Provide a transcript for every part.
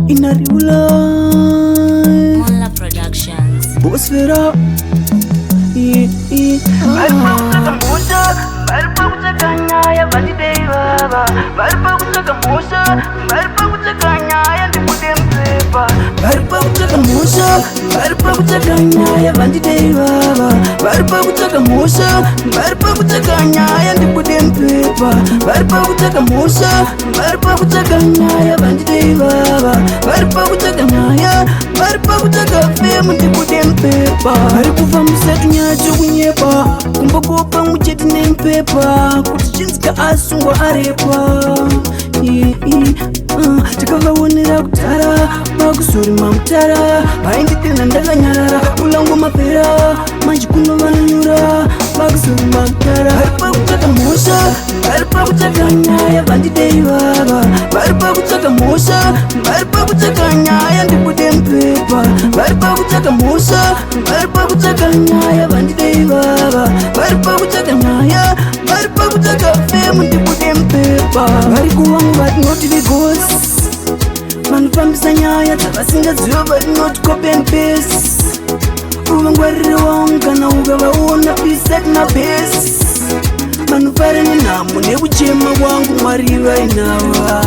Inariula Monla Productions. Bosfera Varikuva musatu nyacho kunyepa kumbokopa mucheti nempepa kuti chinzika asungwa arepa tikavaonera kutara vakusorima mutara vainditenda ndakanyarara ulango mapera manje kuno vanonyura vakusorima mutara varipakutsvaka mhosha varipakutsvaka nyaya vandidei vava varipakutsvaka mhosha varipakutsvaka nyaya ndibude mupepa varipakutsvaka mhosha varipakutsvaka nyaya vandidei vava varipakutsvaka nyaya varipakutsvaka femu ndibude mupepa varikuvangu vatinoti vigosi vanofambisa nyaya dzavasingaziva vatinoti copenbas uvangwarire wangu kana ukavaona bisati nabesi vanofara nenhamo nekuchema kwangu mwari vainava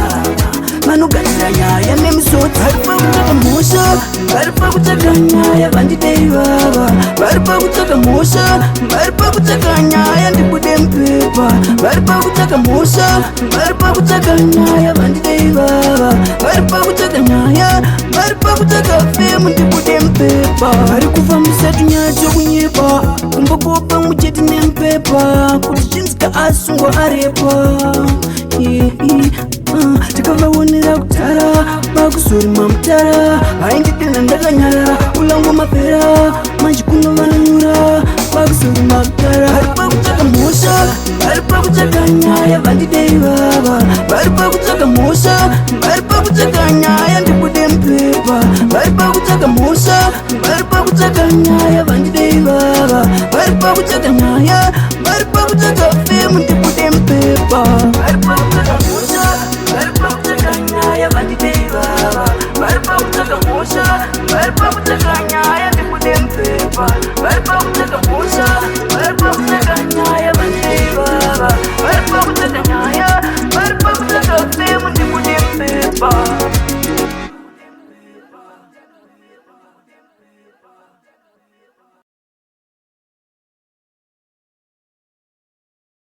vanogadzira nyaya nemisodzi varipakutsvaka mhosha varipakutsvaka nyaya vandidei vava varipakutsvaka mhosha varipakutsvaka nyaya ndibude mupepa varipakutsvaka mhosha varipakutsvaka nyaya vandidei vava varipakutsvaka nyaya varipakutsvaka femu ndibude mupepa varikufa musatu nyacho kunyepa kumbokopa mucheti nemupepa kuti chinzika asungwa arepa tikavaonera kutara vakusorima mutara vainditenda ndakanyarara ulango mapera manje kuno vanonyura vakusorima mutara varipakutsvaka mhosha varipakutsvaka nyaya vandidei vava varipakutsvaka mhosha varipakutsvaka nyaya ndibude mupepa varipakutsvaka mhosha varipakutsvaka nyaya vandidei vava varipakutsvaka nyaya varipakutsvaka femu ndibude mupepa